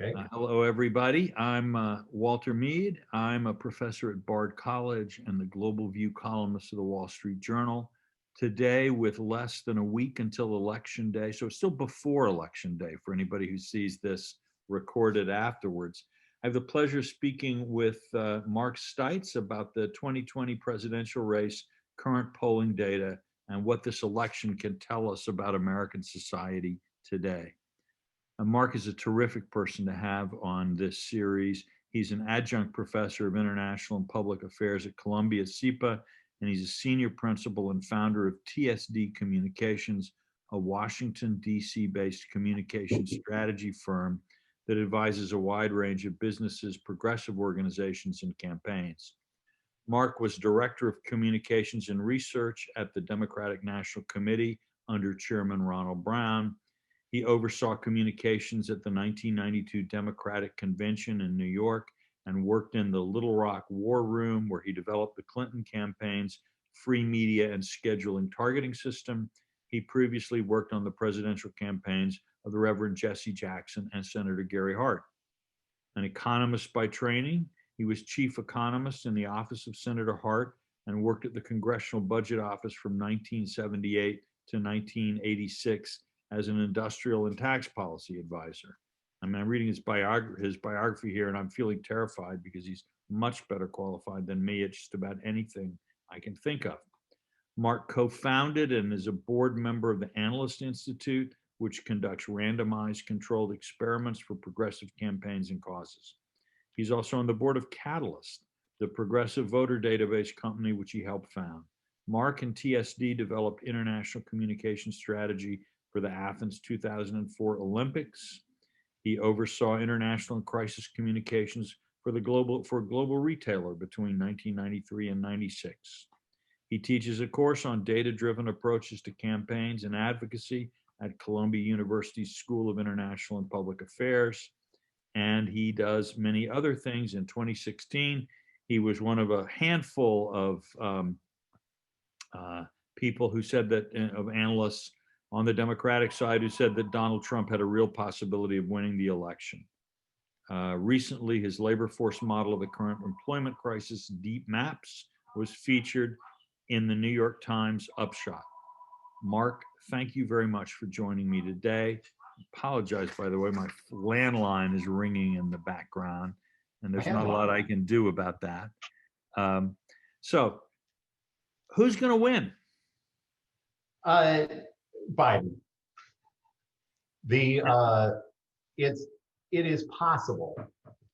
Okay. Hello, everybody. I'm Walter Mead. I'm a professor at Bard College and the Global View columnist of the Wall Street Journal. Today, with less than a week until Election Day, so it's still before Election Day for anybody who sees this recorded afterwards, I have the pleasure of speaking with Mark Stites about the 2020 presidential race, current polling data, and what this election can tell us about American society today. Mark is a terrific person to have on this series. He's an adjunct professor of international and public affairs at Columbia SIPA, and he's a senior principal and founder of TSD Communications, a Washington, D.C. based communication strategy firm that advises a wide range of businesses, progressive organizations, and campaigns. Mark was director of communications and research at the Democratic National Committee under Chairman Ronald Brown. He oversaw communications at the 1992 Democratic Convention in New York and worked in the Little Rock War Room, where he developed the Clinton campaign's free media and scheduling targeting system. He previously worked on the presidential campaigns of the Reverend Jesse Jackson and Senator Gary Hart. An economist by training, he was chief economist in the office of Senator Hart and worked at the Congressional Budget Office from 1978 to 1986 as an industrial and tax policy advisor. I mean, I'm reading his biography here, and I'm feeling terrified because he's much better qualified than me at just about anything I can think of. Mark co-founded and is a board member of the Analyst Institute, which conducts randomized controlled experiments for progressive campaigns and causes. He's also on the board of Catalyst, the progressive voter database company which he helped found. Mark and TSD developed international communication strategy for the Athens 2004 Olympics. He oversaw international and crisis communications for a global retailer between 1993 and 96. He teaches a course on data-driven approaches to campaigns and advocacy at Columbia University's School of International and Public Affairs, and he does many other things. In 2016, he was one of a handful of people who said that, of analysts on the Democratic side, who said that Donald Trump had a real possibility of winning the election. Recently, his labor force model of the current employment crisis, Deep Maps, was featured in the New York Times Upshot. Mark, thank you very much for joining me today. I apologize, by the way, my landline is ringing in the background, and there's not a lot I can do about that. So, who's going to win? Biden. It is possible.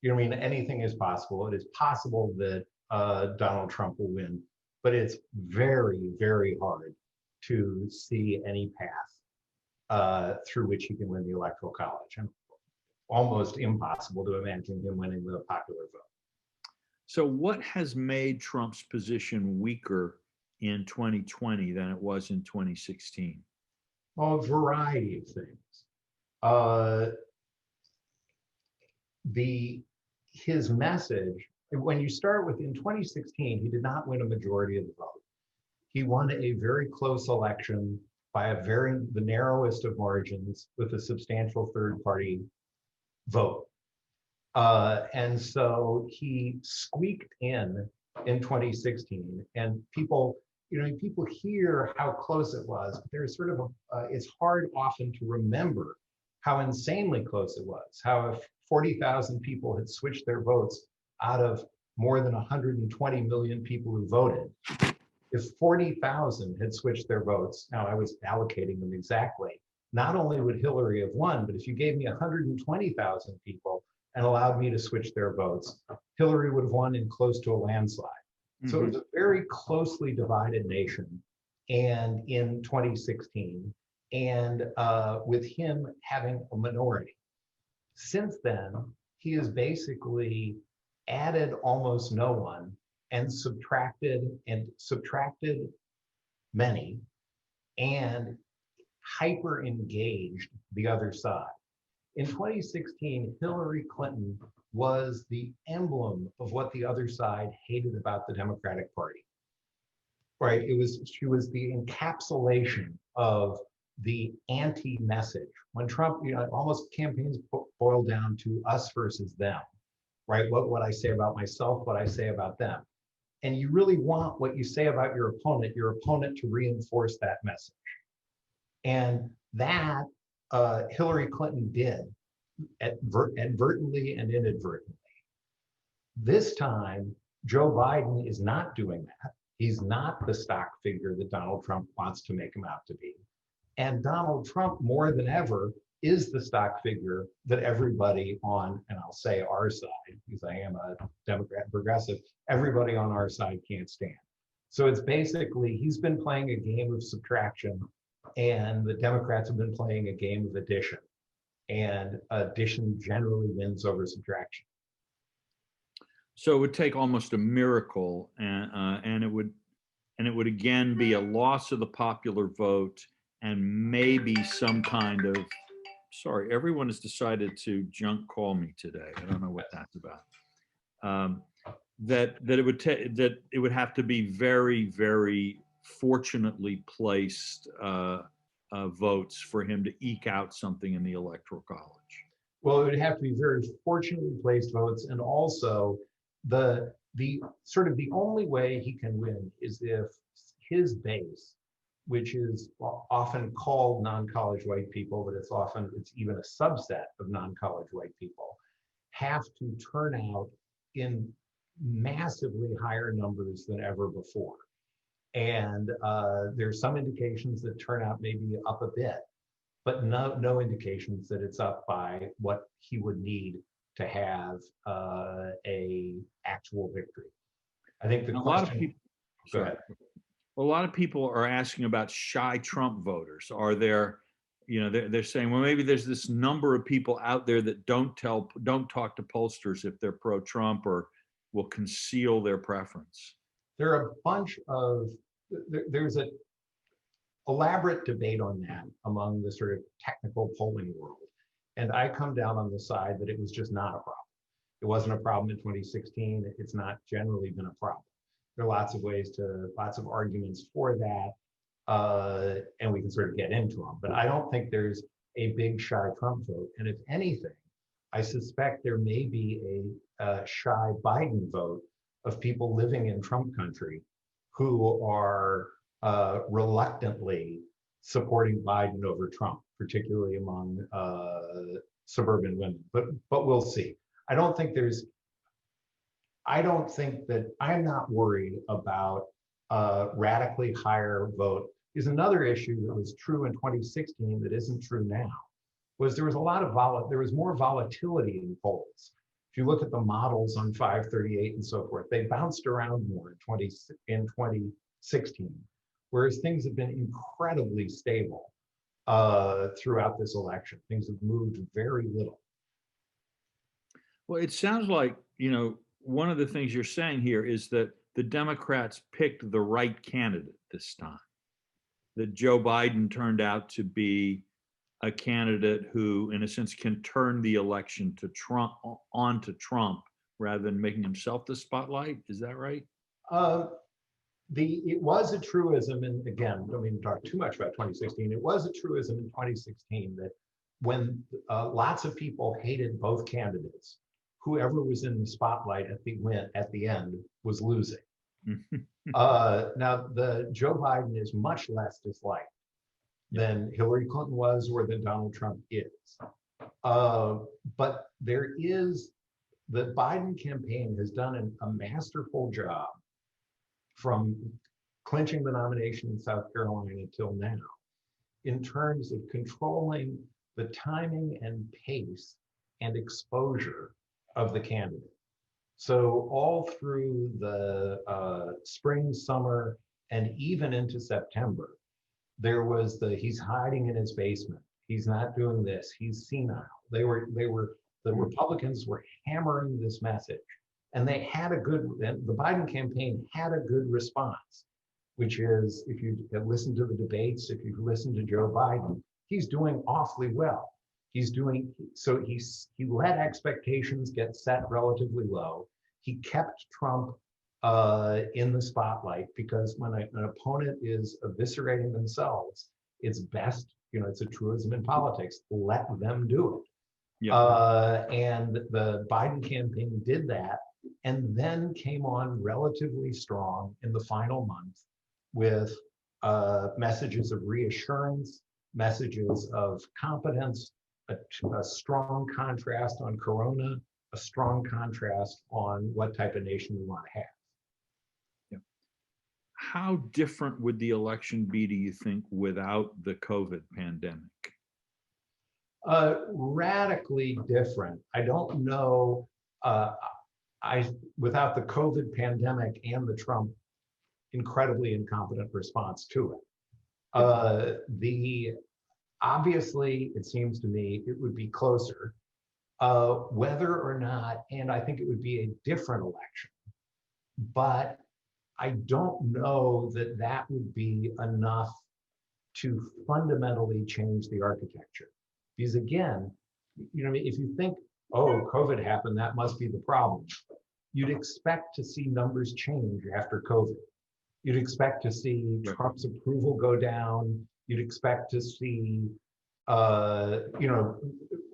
You know, I mean, anything is possible. It is possible that Donald Trump will win, but it's very, very hard to see any path through which he can win the Electoral College, and almost impossible to imagine him winning the popular vote. So, what has made Trump's position weaker in 2020 than it was in 2016? A variety of things. His message, when you start with, in 2016, he did not win a majority of the vote. He won a very close election by the narrowest of margins with a substantial third party vote. And so he squeaked in 2016, and people hear how close it was, but there's sort of it's hard often to remember how insanely close it was, how if 40,000 people had switched their votes out of more than 120 million people who voted, if 40,000 had switched their votes, now I was allocating them exactly, not only would Hillary have won, but if you gave me 120,000 people and allowed me to switch their votes, Hillary would have won in close to a landslide. So it was a very closely divided nation, and in 2016, and with him having a minority. Since then, he has basically added almost no one and subtracted many, and hyper engaged the other side. In 2016, Hillary Clinton was the emblem of what the other side hated about the Democratic Party. Right? She was the encapsulation of the anti-message. When Trump, almost campaigns boil down to us versus them, right? What I say about myself, what I say about them. And you really want what you say about your opponent to reinforce that message. And that Hillary Clinton did advertently and inadvertently. This time, Joe Biden is not doing that. He's not the stock figure that Donald Trump wants to make him out to be. And Donald Trump, more than ever, is the stock figure that everybody on, and I'll say our side, because I am a Democrat progressive, everybody on our side can't stand. So it's basically, he's been playing a game of subtraction, and the Democrats have been playing a game of addition. And addition generally wins over subtraction. So it would take almost a miracle, and it would again be a loss of the popular vote, and maybe some kind of, sorry, everyone has decided to junk call me today. I don't know what that's about. That it would have to be very, very fortunately placed votes for him to eke out something in the Electoral College. Well, it would have to be very fortunately placed votes, and also the sort of the only way he can win is if his base, which is often called non-college white people, but it's even a subset of non-college white people, have to turn out in massively higher numbers than ever before. And there's some indications that turnout may be up a bit, but no indications that it's up by what he would need to have a actual victory. I think the question. A lot of people. Go ahead. A lot of people are asking about shy Trump voters. Are there, they're saying, well, maybe there's this number of people out there that don't talk to pollsters if they're pro-Trump, or will conceal their preference. There are a bunch of, there's an elaborate debate on that among the sort of technical polling world. And I come down on the side that it was just not a problem. It wasn't a problem in 2016. It's not generally been a problem. There are lots of arguments for that, and we can sort of get into them. But I don't think there's a big shy Trump vote. And if anything, I suspect there may be a shy Biden vote of people living in Trump country who are reluctantly supporting Biden over Trump, particularly among suburban women. But we'll see. I'm not worried about radically higher vote. Is another issue that was true in 2016 that isn't true now, was there was more volatility in polls. If you look at the models on 538 and so forth, they bounced around more in 2016, whereas things have been incredibly stable throughout this election. Things have moved very little. Well, it sounds like, one of the things you're saying here is that the Democrats picked the right candidate this time, that Joe Biden turned out to be a candidate who, in a sense, can turn the election to Trump onto Trump rather than making himself the spotlight. Is that right? It was a truism, and again, I don't mean to talk too much about 2016. It was a truism in 2016 that when lots of people hated both candidates, whoever was in the spotlight at the end was losing. Now, the Joe Biden is much less disliked than Hillary Clinton was or than Donald Trump is. But the Biden campaign has done a masterful job from clinching the nomination in South Carolina until now, in terms of controlling the timing and pace and exposure of the candidate. So all through the spring, summer, and even into September, there was he's hiding in his basement. He's not doing this. He's senile. The Republicans were hammering this message, and the Biden campaign had a good response, which is, if you listen to the debates, if you listen to Joe Biden, he's doing awfully well. He let expectations get set relatively low. He kept Trump in the spotlight, because when an opponent is eviscerating themselves it's best, it's a truism in politics, let them do it. Yeah. And the Biden campaign did that and then came on relatively strong in the final month with messages of reassurance, messages of competence, a strong contrast on Corona, a strong contrast on what type of nation we want to have. Yeah. How different would the election be, do you think, without the COVID pandemic? Radically different. I don't know. Without the COVID pandemic and the Trump incredibly incompetent response to it, obviously it seems to me it would be closer. Whether or not, and I think it would be a different election, but I don't know that that would be enough to fundamentally change the architecture. Because again, if you think, oh, COVID happened, that must be the problem. You'd expect to see numbers change after COVID. You'd expect to see Trump's approval go down. You'd expect to see,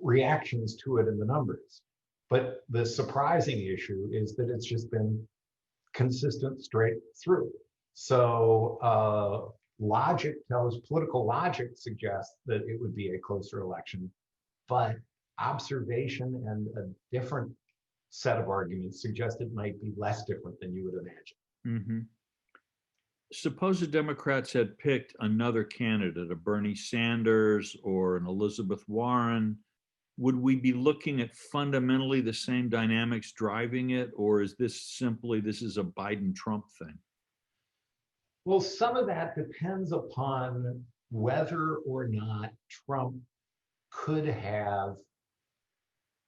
reactions to it in the numbers. But the surprising issue is that it's just been consistent straight through. So political logic suggests that it would be a closer election, but observation and a different set of arguments suggest it might be less different than you would imagine. Mm-hmm. Suppose the Democrats had picked another candidate, a Bernie Sanders or an Elizabeth Warren. Would we be looking at fundamentally the same dynamics driving it, or is this is a Biden-Trump thing? Well, some of that depends upon whether or not Trump could have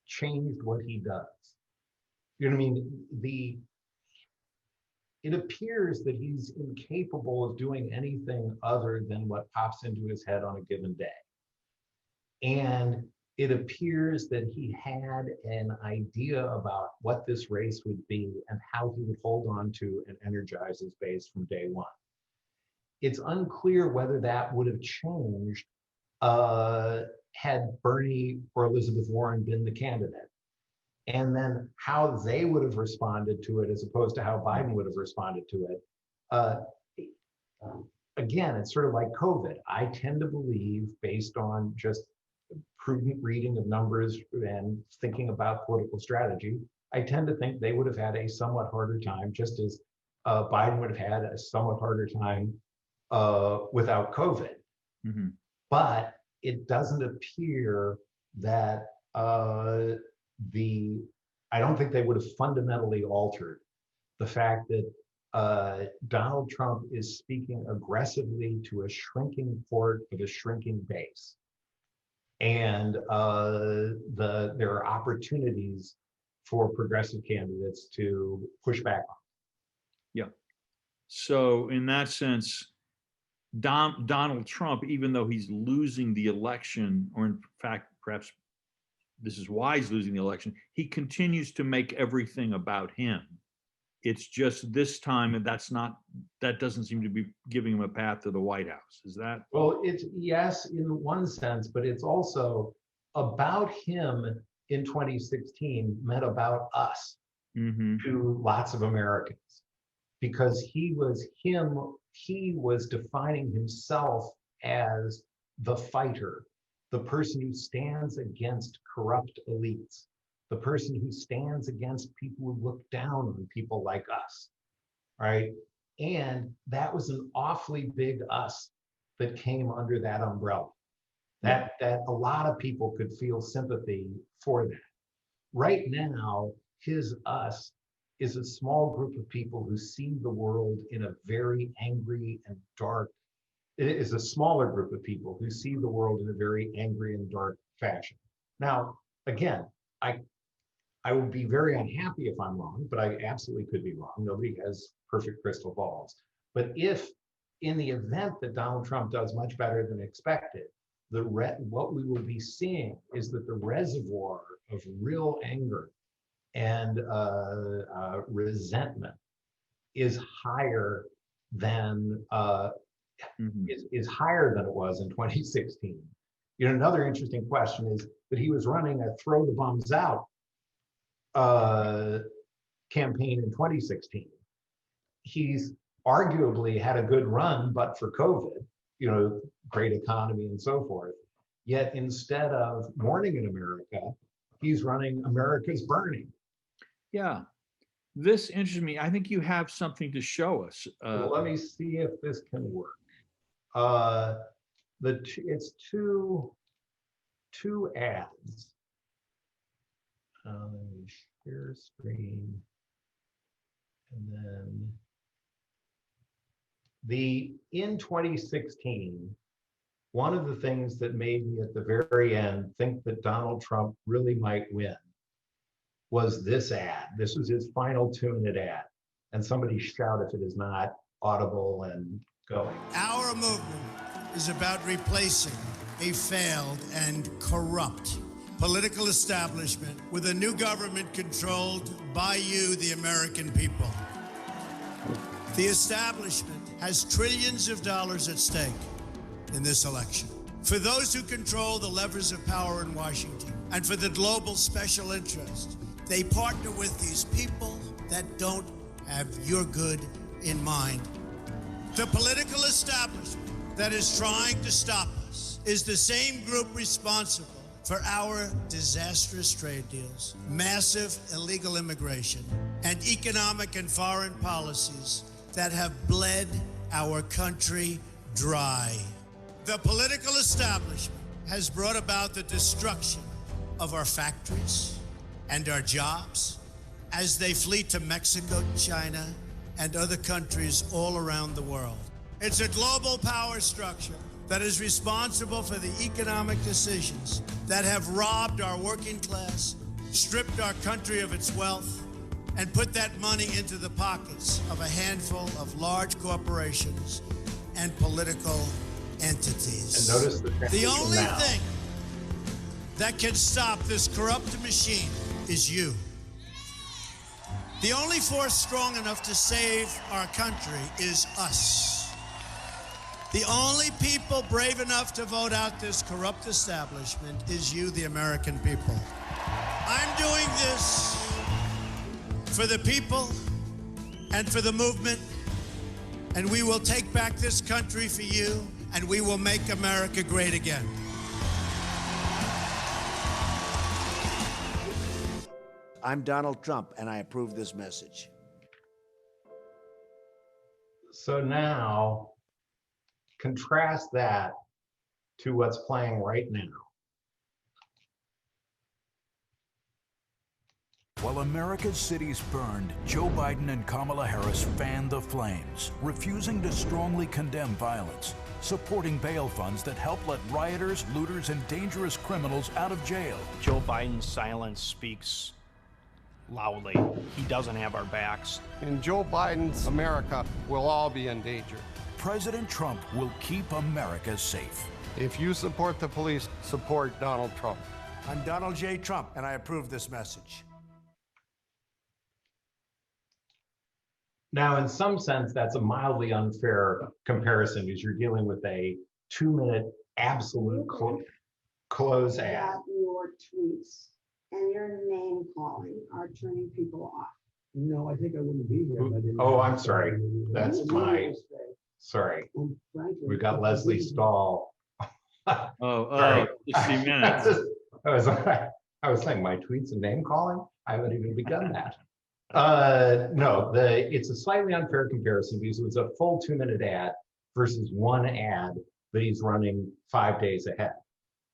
changed what he does. You know what I mean? It appears that he's incapable of doing anything other than what pops into his head on a given day. And it appears that he had an idea about what this race would be and how he would hold on to and energize his base from day one. It's unclear whether that would have changed had Bernie or Elizabeth Warren been the candidate. And then how they would have responded to it as opposed to how Biden would have responded to it. Again, it's sort of like COVID. I tend to believe, based on just prudent reading of numbers and thinking about political strategy, I tend to think they would have had a somewhat harder time, just as Biden would have had a somewhat harder time without COVID. Mm-hmm. But it doesn't appear that I don't think they would have fundamentally altered the fact that Donald Trump is speaking aggressively to a shrinking port of a shrinking base. And there are opportunities for progressive candidates to push back on. Yeah. So in that sense, Donald Trump, even though he's losing the election, or in fact, perhaps this is why he's losing the election, he continues to make everything about him. It's just this time, and that doesn't seem to be giving him a path to the White House. Is that? Well, it's yes, in one sense, but it's also about him in 2016 meant about us to lots of Americans, because he was defining himself as the fighter, the person who stands against corrupt elites, the person who stands against people who look down on people like us, right? And that was an awfully big us that came under that umbrella. That a lot of people could feel sympathy for that. Right now, his us is a small group of people who see the world in a very angry and dark. It is a smaller group of people who see the world in a very angry and dark fashion. Now, again, I would be very unhappy if I'm wrong, but I absolutely could be wrong. Nobody has perfect crystal balls. But if in the event that Donald Trump does much better than expected, what we will be seeing is that the reservoir of real anger and resentment is higher than Mhm. is higher than it was in 2016. Another interesting question is that he was running a throw the bums out uh, campaign in 2016. He's arguably had a good run, but for COVID, great economy and so forth. Yet instead of morning in America, he's running America's burning. Yeah, this interests me. I think you have something to show us. Well, let me see if this can work. Uh, it's two ads. Let me share screen, and then in 2016, one of the things that made me at the very end think that Donald Trump really might win was this ad. This was his final 2-minute ad. And somebody shout if it is not audible and going. Our movement is about replacing a failed and corrupt political establishment with a new government controlled by you, the American people. The establishment has trillions of dollars at stake in this election. For those who control the levers of power in Washington and for the global special interest, they partner with these people that don't have your good in mind. The political establishment that is trying to stop us is the same group responsible for our disastrous trade deals, massive illegal immigration, and economic and foreign policies that have bled our country dry. The political establishment has brought about the destruction of our factories and our jobs as they flee to Mexico, China, and other countries all around the world. It's a global power structure that is responsible for the economic decisions that have robbed our working class, stripped our country of its wealth, and put that money into the pockets of a handful of large corporations and political entities. And notice the only thing that can stop this corrupt machine is you. The only force strong enough to save our country is us. The only people brave enough to vote out this corrupt establishment is you, the American people. I'm doing this for the people and for the movement, and we will take back this country for you, and we will make America great again. I'm Donald Trump, and I approve this message. So now, contrast that to what's playing right now. While America's cities burned, Joe Biden and Kamala Harris fanned the flames, refusing to strongly condemn violence, supporting bail funds that help let rioters, looters, and dangerous criminals out of jail. Joe Biden's silence speaks loudly. He doesn't have our backs. In Joe Biden's America, we'll all be in danger. President Trump will keep America safe. If you support the police, support Donald Trump. I'm Donald J. Trump, and I approve this message. Now, in some sense, that's a mildly unfair comparison because you're dealing with a 2-minute absolute close ad. About your tweets and your name calling are turning people off. No, I think I wouldn't be here. Oh, I'm sorry. That's my, sorry. We've got Leslie Stahl. Oh, 60 minutes. I was saying my tweets and name calling. I haven't even begun that. No, it's a slightly unfair comparison because it was a full 2-minute ad versus one ad that he's running 5 days ahead.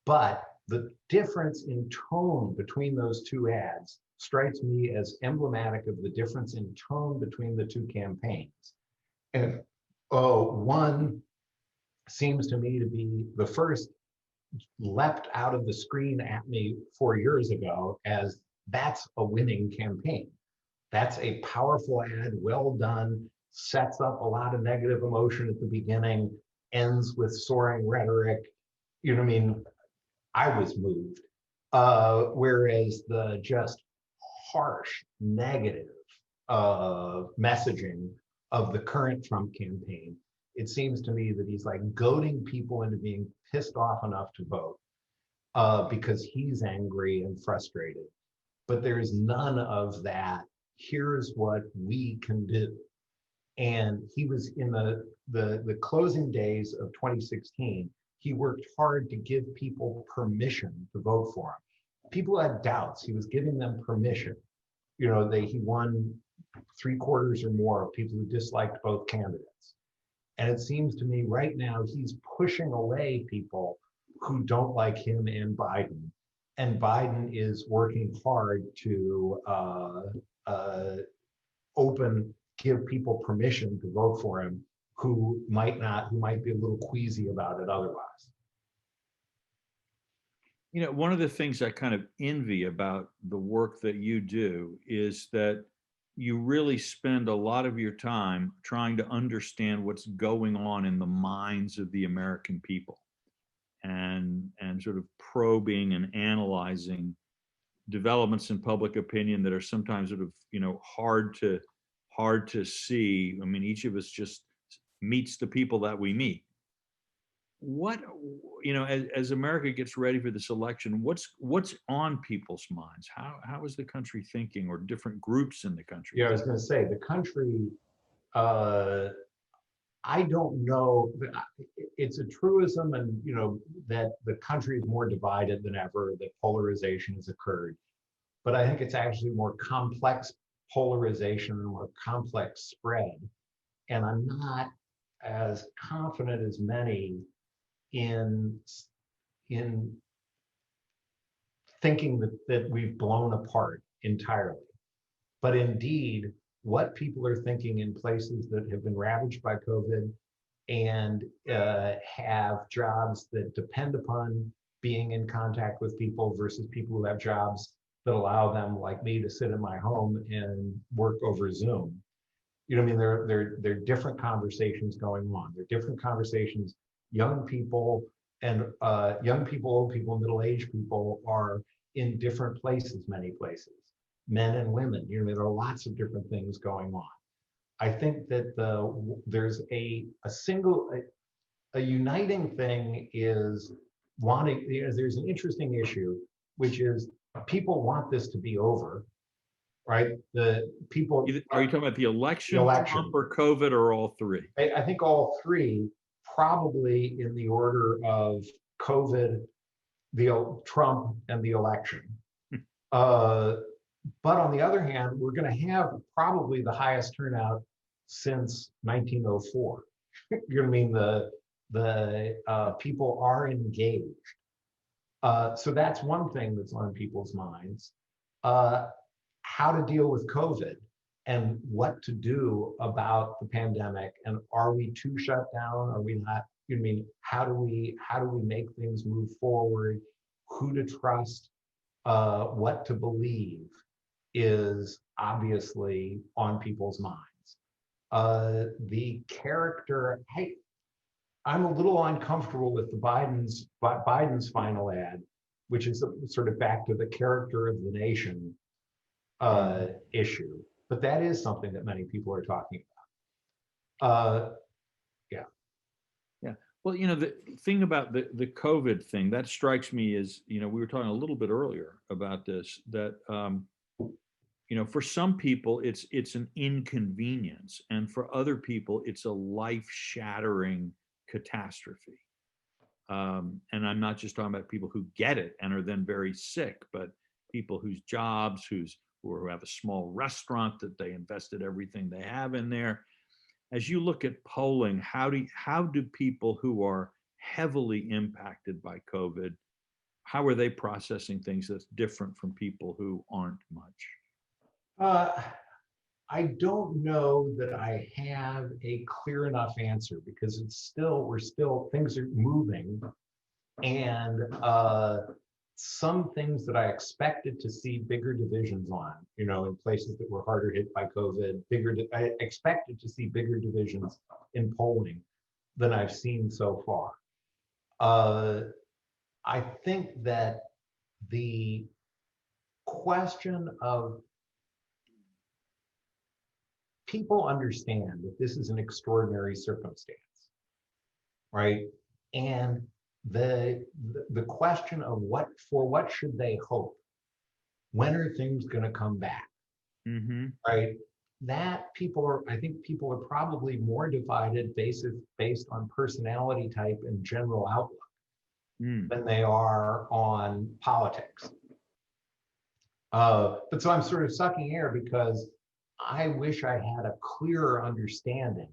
But the difference in tone between those two ads strikes me as emblematic of the difference in tone between the two campaigns. And one seems to me to be the first leapt out of the screen at me 4 years ago as that's a winning campaign. That's a powerful ad, well done, sets up a lot of negative emotion at the beginning, ends with soaring rhetoric. You know what I mean? I was moved. Whereas the just harsh, negative messaging of the current Trump campaign it seems to me that he's like goading people into being pissed off enough to vote because he's angry and frustrated. But there's none of that. Here's what we can do. And he was in the closing days of 2016. He worked hard to give people permission to vote for him. People had doubts. He was giving them permission. You know, he won 3/4 or more of people who disliked both candidates. And it seems to me right now he's pushing away people who don't like him and Biden. And Biden is working hard to give people permission to vote for him who might be a little queasy about it otherwise. You know, one of the things I kind of envy about the work that you do is that you really spend a lot of your time trying to understand what's going on in the minds of the American people and sort of probing and analyzing developments in public opinion that are sometimes sort of, you know, hard to see. I mean, each of us just meets the people that we meet. What, you know, as America gets ready for this election, what's on people's minds? How is the country thinking, or different groups in the country? Yeah, I was going to say the country. I don't know. It's a truism, and you know that the country is more divided than ever. That polarization has occurred, but I think it's actually more complex polarization and more complex spread. And I'm not as confident as many in thinking that we've blown apart entirely. But indeed, what people are thinking in places that have been ravaged by COVID and have jobs that depend upon being in contact with people versus people who have jobs that allow them, like me, to sit in my home and work over Zoom. You know what I mean? There are different conversations going on. There are different conversations. Young people and old people, middle-aged people are in different places, many places. Men and women, you know, there are lots of different things going on. I think that there's a uniting thing is wanting, you know, there's an interesting issue, which is people want this to be over, right? The people. Are you talking about the election, Trump, or COVID, or all three? I think all three, probably in the order of COVID, Trump, and the election. But on the other hand, we're going to have probably the highest turnout since 1904. You know what I mean? The people are engaged. So that's one thing that's on people's minds. How to deal with COVID and what to do about the pandemic, and are we too shut down? Are we not? You know what I mean? How do we make things move forward? Who to trust? What to believe is obviously on people's minds. The character, I'm a little uncomfortable with the Biden's final ad, which is sort of back to the character of the nation issue. But that is something that many people are talking about. Yeah. Yeah. Well, you know, the thing about the COVID thing that strikes me is, you know, we were talking a little bit earlier about this, that you know, for some people it's an inconvenience, and for other people it's a life-shattering catastrophe. And I'm not just talking about people who get it and are then very sick, but people whose jobs, who have a small restaurant that they invested everything they have in there. As you look at polling, how do people who are heavily impacted by COVID, how are they processing things that's different from people who aren't much? I don't know that I have a clear enough answer, because things are moving, and some things that I expected to see bigger divisions on, you know, in places that were harder hit by COVID, I expected to see bigger divisions in polling than I've seen so far. I think that the question of people understand that this is an extraordinary circumstance. right? And the question of what should they hope? When are things going to come back? Mm-hmm. Right? I think people are probably more divided based on personality type and general outlook than they are on politics. But so I'm sort of sucking air because I wish I had a clearer understanding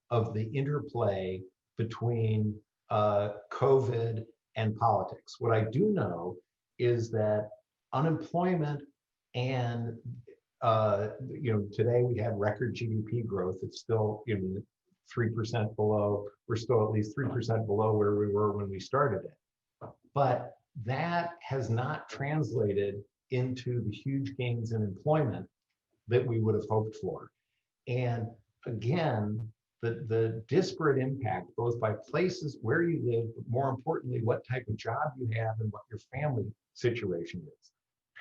of the interplay between COVID and politics. What I do know is that unemployment and today we had record GDP growth. It's still 3% below. We're still at least 3% below where we were when we started it. But that has not translated into the huge gains in employment that we would have hoped for. And again, the disparate impact, both by places where you live, but more importantly, what type of job you have and what your family situation is.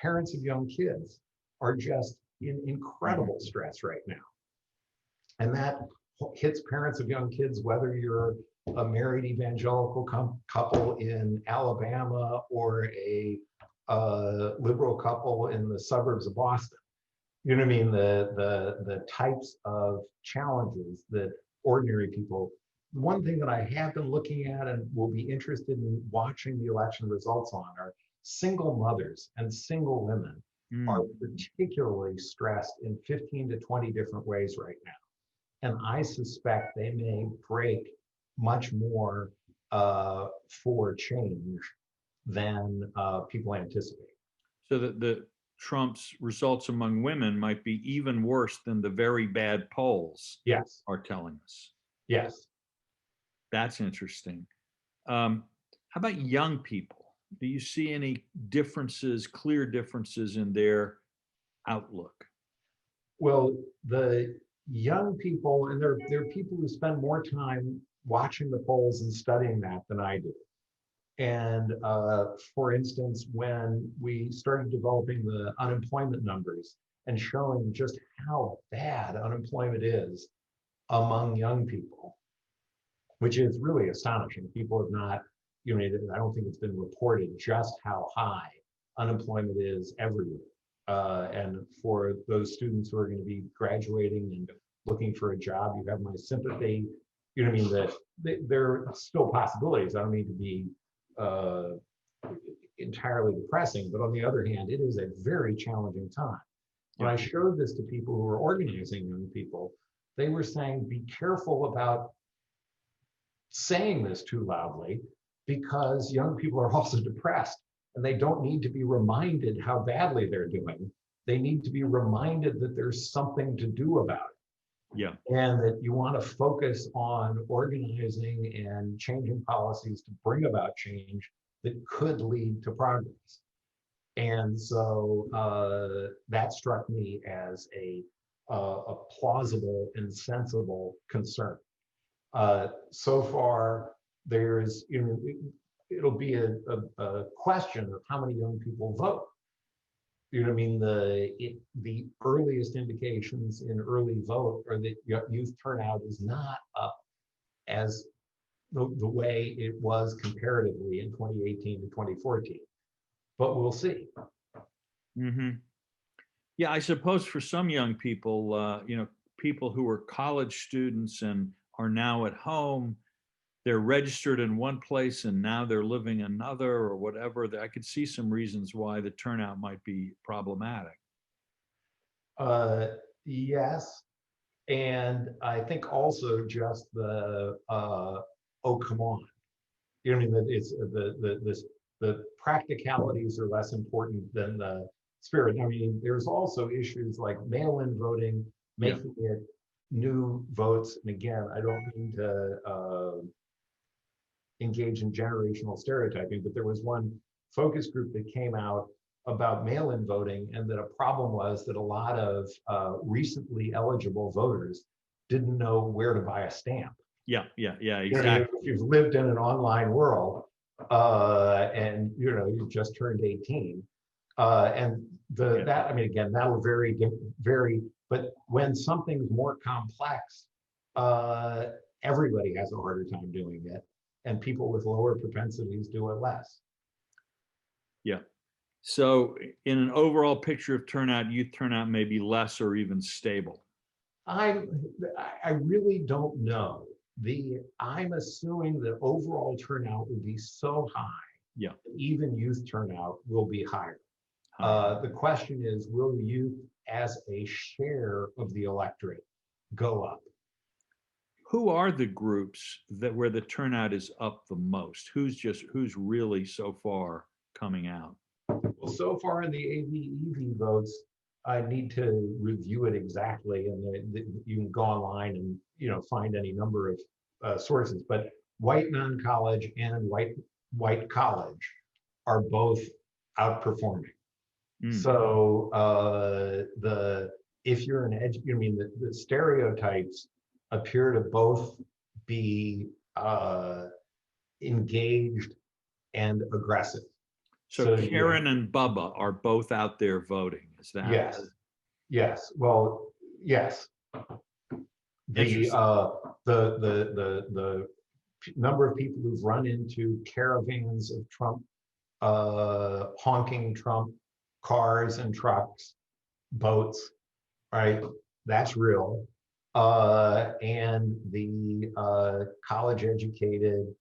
Parents of young kids are just in incredible stress right now. And that hits parents of young kids, whether you're a married evangelical couple in Alabama or a liberal couple in the suburbs of Boston. You know what I mean? The types of challenges that ordinary people. One thing that I have been looking at and will be interested in watching the election results on are single mothers and single women are particularly stressed in 15 to 20 different ways right now. And I suspect they may break much more for change than people anticipate. So that the Trump's results among women might be even worse than the very bad polls Yes. are telling us. Yes. That's interesting. How about young people? Do you see any differences, clear differences in their outlook? Well, the young people, and there are people who spend more time watching the polls and studying that than I do. And for instance, when we started developing the unemployment numbers and showing just how bad unemployment is among young people, which is really astonishing. People have not, I don't think it's been reported just how high unemployment is everywhere. And for those students who are going to be graduating and looking for a job, you have my sympathy. You know what I mean? That there are still possibilities. I don't mean to be entirely depressing, but on the other hand, it is a very challenging time. When I showed this to people who were organizing young people, they were saying, be careful about saying this too loudly because young people are also depressed and they don't need to be reminded how badly they're doing. They need to be reminded that there's something to do about it. Yeah. And that you want to focus on organizing and changing policies to bring about change that could lead to progress. And so that struck me as a plausible and sensible concern. So far, there's, it'll be a question of how many young people vote. You know what I mean? The earliest indications in early vote are that youth turnout is not up as the way it was comparatively in 2018 to 2014. But we'll see. Mm-hmm. Yeah, I suppose for some young people, people who are college students and are now at home, they're registered in one place and now they're living another or whatever. I could see some reasons why the turnout might be problematic. Yes. And I think also just the, oh, come on. You know what I mean? That it's the practicalities are less important than the spirit. I mean, there's also issues like mail-in voting, making it new votes. And again, I don't mean to engage in generational stereotyping, but there was one focus group that came out about mail-in voting, and that a problem was that a lot of recently eligible voters didn't know where to buy a stamp. Yeah, exactly. You know, if you've lived in an online world and you've just turned 18, and that, I mean, again, that will vary, but when something's more complex, everybody has a harder time doing it. and people with lower propensities do it less. Yeah. So in an overall picture of turnout, youth turnout may be less or even stable. I really don't know. I'm assuming the overall turnout will be so high. Yeah. Even youth turnout will be higher. The question is, will youth as a share of the electorate go up? Who are the groups where the turnout is up the most? Who's really so far coming out? Well, so far in the AV/EV votes, I need to review it exactly, and you can go online and find any number of sources. But white non-college and white college are both outperforming. So if you're the stereotypes appear to both be engaged and aggressive. So Karen and Bubba are both out there voting. Is that? Yes. Well, yes. The number of people who've run into caravans of Trump, honking Trump cars and trucks, boats, right? That's real. And the college-educated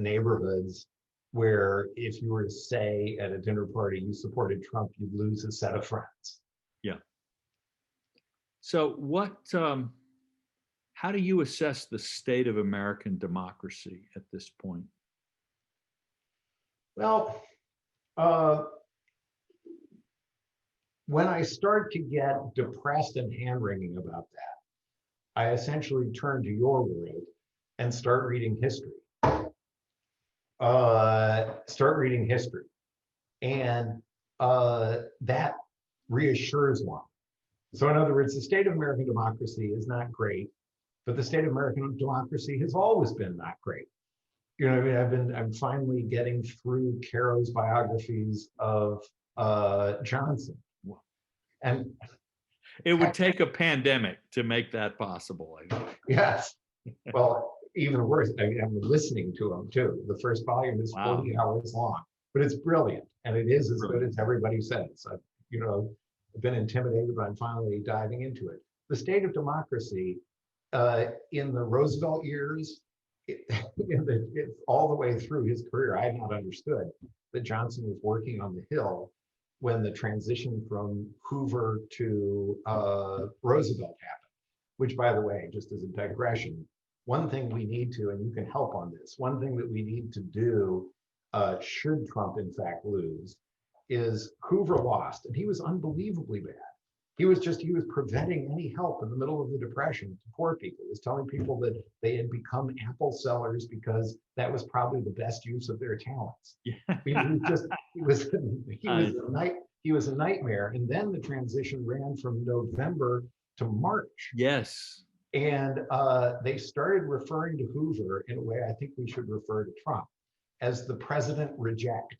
neighborhoods where if you were to say at a dinner party you supported Trump, you'd lose a set of friends. Yeah. So how do you assess the state of American democracy at this point? Well, when I start to get depressed and hand-wringing about that, I essentially turn to your world and start reading history. And that reassures one. So in other words, the state of American democracy is not great, but the state of American democracy has always been not great. I'm finally getting through Caro's biographies of Johnson. And it would take a pandemic to make that possible, I think. Yes. Well, even worse, I'm listening to them too. The first volume is 40 hours long, but it's brilliant. And it is as good as everybody says. I've been intimidated, but I'm finally diving into it. The state of democracy in the Roosevelt years, all the way through his career, I had not understood that Johnson was working on the Hill when the transition from Hoover to Roosevelt happened, which, by the way, just as a digression, one thing we need to, and you can help on this, one thing that we need to do, should Trump in fact lose, is Hoover lost, and he was unbelievably bad. He was preventing any help in the middle of the Depression to poor people. He was telling people that they had become apple sellers because that was probably the best use of their talents. Yeah. He was a nightmare. And then the transition ran from November to March. Yes. And they started referring to Hoover in a way I think we should refer to Trump as the president-reject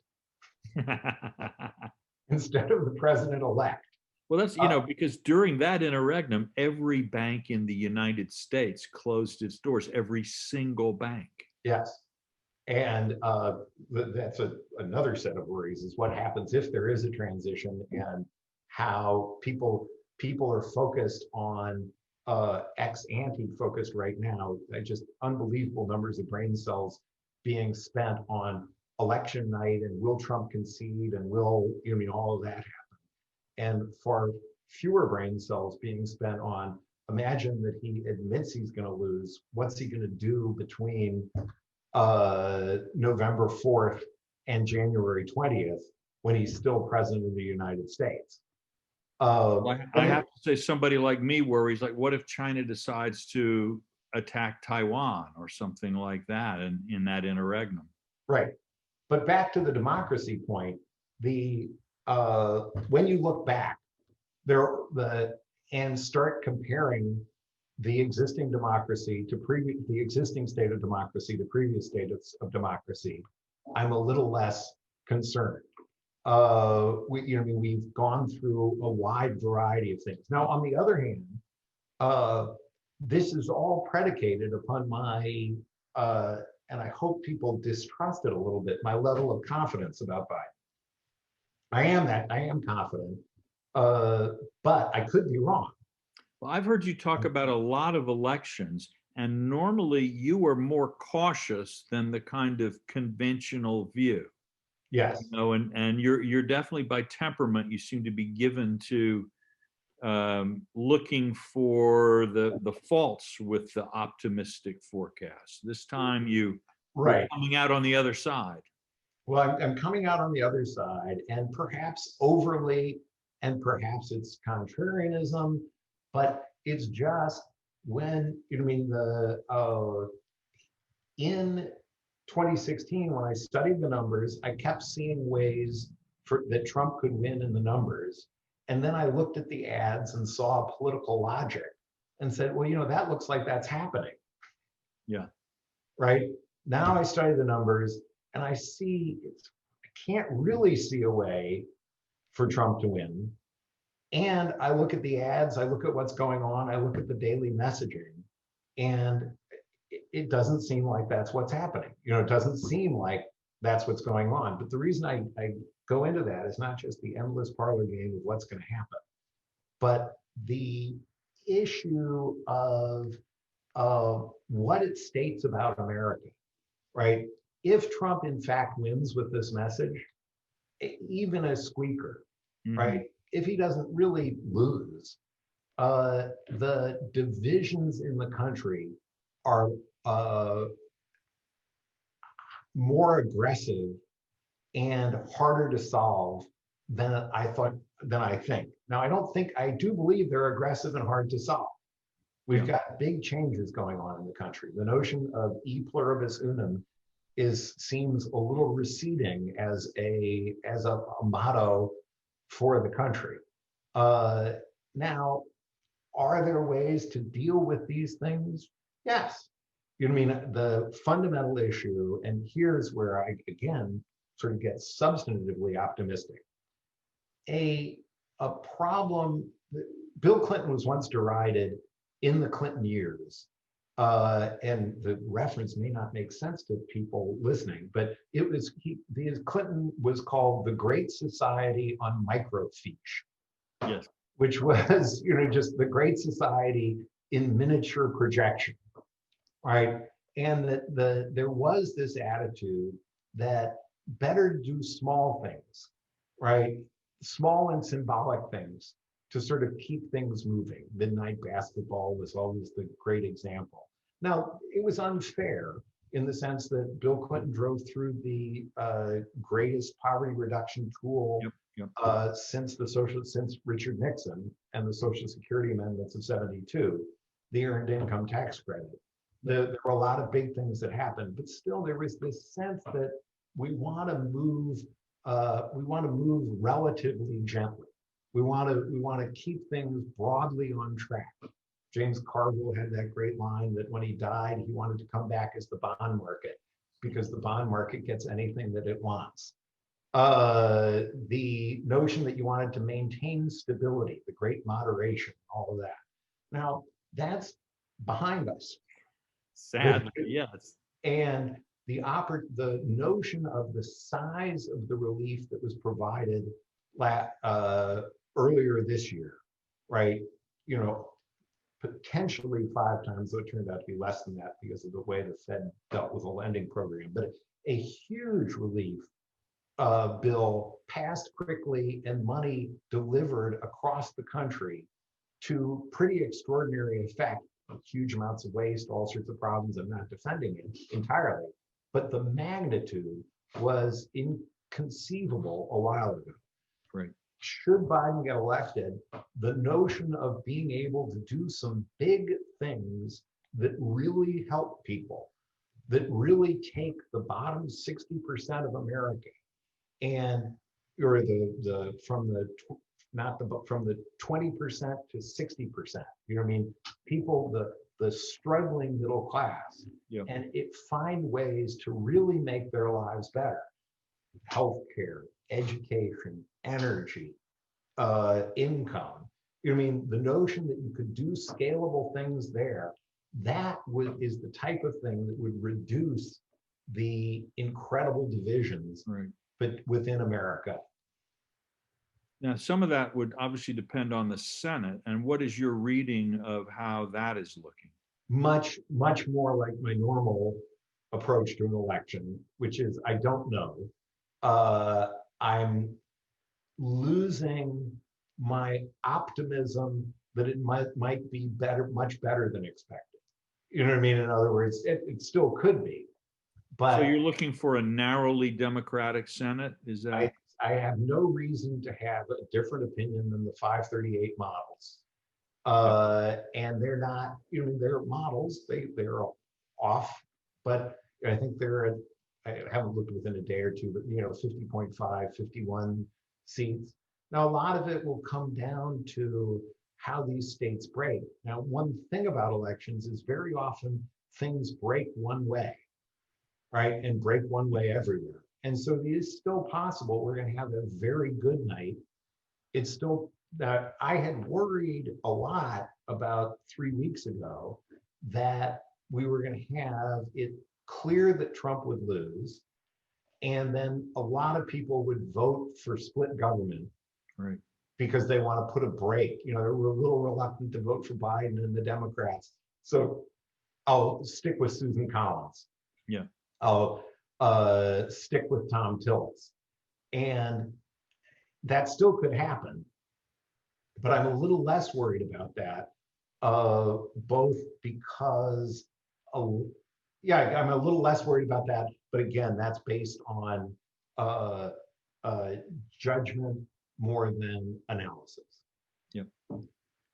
instead of the president-elect. Well, that's, because during that interregnum, every bank in the United States closed its doors, every single bank. Yes. And that's another set of worries, is what happens if there is a transition, and how people are focused on ex ante focused right now, just unbelievable numbers of brain cells being spent on election night, and will Trump concede, and will all of that happen, and far fewer brain cells being spent on, imagine that he admits he's going to lose, what's he going to do between November 4th and January 20th when he's still president of the United States. I have to say, somebody like me worries, like, what if China decides to attack Taiwan or something like that in that interregnum? Right. But back to the democracy point, when you look back and start comparing the existing democracy to the existing state of democracy to previous states of democracy, I'm a little less concerned. We've gone through a wide variety of things. Now, on the other hand, this is all predicated upon my, and I hope people distrusted a little bit my level of confidence about Biden. I am confident, but I could be wrong. Well, I've heard you talk about a lot of elections, and normally you are more cautious than the kind of conventional view. Yes. You know, and you're definitely by temperament, you seem to be given to looking for the faults with the optimistic forecast. This time you're Right. coming out on the other side. Well, I'm coming out on the other side, and perhaps overly, and perhaps it's contrarianism, but it's just when, you know, I mean, in 2016, when I studied the numbers, I kept seeing ways that Trump could win in the numbers. And then I looked at the ads and saw political logic and said, well, you know, that looks like that's happening. Yeah. Right. Now I study the numbers and I can't really see a way for Trump to win. And I look at the ads, I look at what's going on, I look at the daily messaging, and it doesn't seem like that's what's happening. You know, it doesn't seem like that's what's going on. But the reason I go into that is not just the endless parlor game of what's going to happen, but the issue of what it states about America, right? If Trump in fact wins with this message, even a squeaker, right? If he doesn't really lose, the divisions in the country are more aggressive and harder to solve than I think. Now, I do believe they're aggressive and hard to solve. We've got big changes going on in the country. The notion of e pluribus unum seems a little receding as a motto for the country. Now, are there ways to deal with these things? Yes. You know what I mean? The fundamental issue, and here's where I, again, sort of get substantively optimistic. A problem, Bill Clinton was once derided in the Clinton years, and the reference may not make sense to people listening, but Clinton was called the Great Society on Microfiche. Yes. Which was, you know, just the Great Society in miniature projection, right? And that there was this attitude that better do small things, right? Small and symbolic things to sort of keep things moving. Midnight basketball was always the great example. Now, it was unfair in the sense that Bill Clinton drove through the greatest poverty reduction tool since Richard Nixon and the Social Security amendments of '72, the Earned Income Tax Credit. There were a lot of big things that happened, but still there was this sense that we want to move relatively gently. We want to keep things broadly on track. James Carville had that great line that when he died, he wanted to come back as the bond market because the bond market gets anything that it wants. The notion that you wanted to maintain stability, the great moderation, all of that. Now, that's behind us. Sadly, yes. And the notion of the size of the relief that was provided earlier this year, right? You know, potentially 5 times, though it turned out to be less than that because of the way the Fed dealt with the lending program, but a huge relief bill passed quickly and money delivered across the country to pretty extraordinary effect. Huge amounts of waste, all sorts of problems. I'm not defending it entirely, but the magnitude was inconceivable a while ago. Right. Should Biden get elected, the notion of being able to do some big things that really help people, that really take the bottom 60% of America and or from the 20% to 60%. You know what I mean? People, the struggling middle class, and find ways to really make their lives better. Healthcare, education, energy, income. You know what I mean? The notion that you could do scalable things there, is the type of thing that would reduce the incredible divisions Right. but within America. Now, some of that would obviously depend on the Senate. And what is your reading of how that is looking? Much, much more like my normal approach to an election, which is I don't know. I'm losing my optimism that it might be better, much better than expected. You know what I mean? In other words, it still could be, but So you're looking for a narrowly Democratic Senate? Is that? I have no reason to have a different opinion than the 538 models. And they're not, you know, they're models, they're off, but I think they're, I haven't looked within a day or two, but you know, 50.5, 51 seats. Now, a lot of it will come down to how these states break. Now, one thing about elections is very often things break one way, right? And break one way everywhere. And so it is still possible we're going to have a very good night. It's still that I had worried a lot about 3 weeks ago that we were going to have it clear that Trump would lose. And then a lot of people would vote for split government. Right. Because they want to put a break. You know, they were a little reluctant to vote for Biden and the Democrats. So I'll stick with Susan Collins. Yeah. I'll stick with Tom Tillis. And that still could happen. But I'm a little less worried about that, both because, I'm a little less worried about that. But again, that's based on judgment more than analysis. Yep.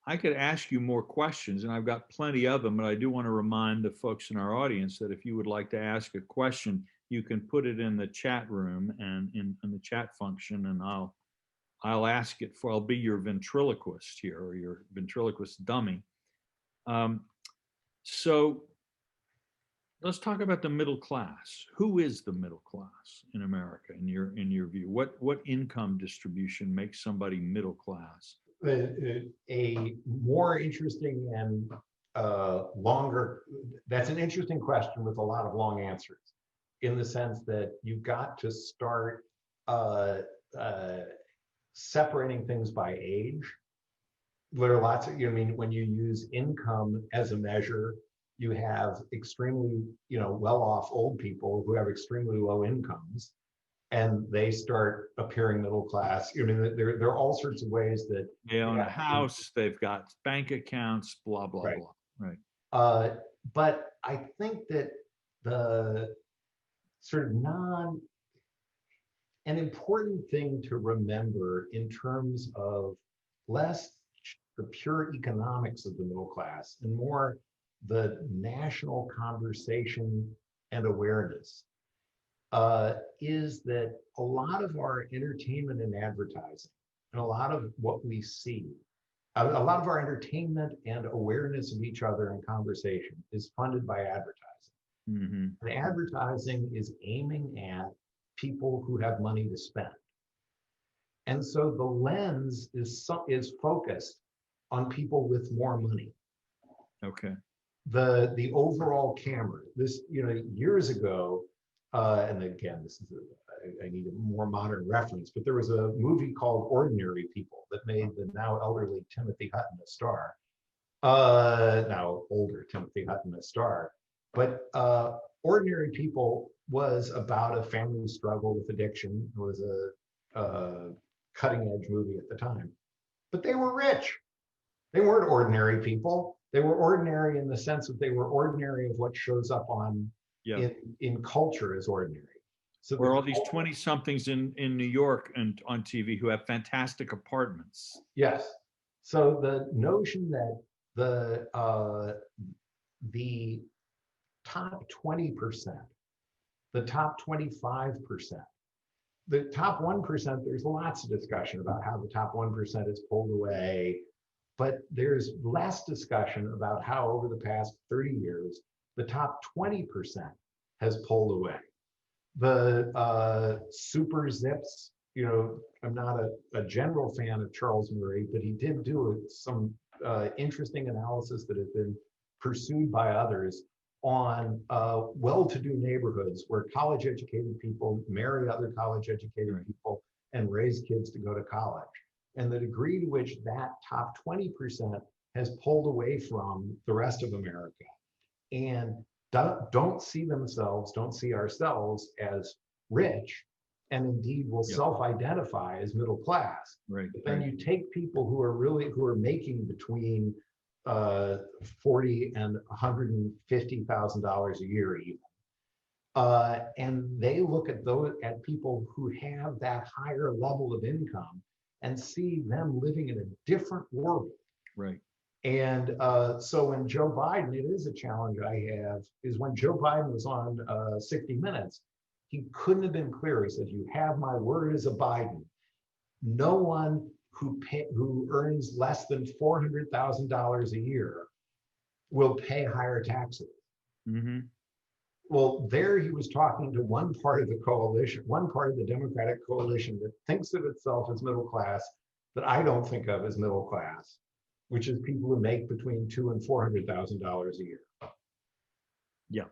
I could ask you more questions, and I've got plenty of them, but I do want to remind the folks in our audience that if you would like to ask a question, you can put it in the chat room and in the chat function, and I'll ask it for, I'll be your ventriloquist here, or your ventriloquist dummy. So let's talk about the middle class. Who is the middle class in America, in your view? What income distribution makes somebody middle class? A more interesting and longer, that's an interesting question with a lot of long answers, in the sense that you've got to start separating things by age. There are lots of, you know, I mean, when you use income as a measure, you have extremely, you know, well-off old people who have extremely low incomes, and they start appearing middle class. I mean, there are all sorts of ways that they own a house, they've got bank accounts, blah, blah, right. blah. Right. But I think that the sort of an important thing to remember in terms of less the pure economics of the middle class and more the national conversation and awareness is that a lot of our entertainment and advertising and a lot of what we see, a lot of our entertainment and awareness of each other and conversation is funded by advertising. Mm-hmm. And advertising is aiming at people who have money to spend. And so the lens is focused on people with more money. Okay. The overall camera, this, you know, years ago, and again, this is I need a more modern reference, but there was a movie called Ordinary People that made the now elderly Timothy Hutton a star. Now older Timothy Hutton a star. But Ordinary People was about a family struggle with addiction. It was a cutting edge movie at the time. But they were rich. They weren't ordinary people. They were ordinary in the sense that they were ordinary of what shows up on in culture as ordinary. So where all these 20-somethings in New York and on TV who have fantastic apartments. Yes. So the notion that the top 20%, the top 25%, the top 1%, there's lots of discussion about how the top 1% is pulled away, but there's less discussion about how over the past 30 years, the top 20% has pulled away. The super zips, you know, I'm not a general fan of Charles Murray, but he did do some interesting analysis that has been pursued by others on well-to-do neighborhoods where college-educated people marry other college-educated people and raise kids to go to college. And the degree to which that top 20% has pulled away from the rest of America and don't see themselves, don't see ourselves as rich, and indeed will self-identify as middle class. Right. But then you take people who are making between $40,000 and $150,000 a year even. And they look at people who have that higher level of income and see them living in a different world. Right. And so when Joe Biden, it is a challenge I have, is when Joe Biden was on 60 Minutes, he couldn't have been clearer. He said, "You have my word as a Biden. No one who earns less than $400,000 a year will pay higher taxes." Mm-hmm. Well, there he was talking to one part of the coalition, one part of the Democratic coalition that thinks of itself as middle class, that I don't think of as middle class, which is people who make between $200,000 and $400,000 a year. Yeah.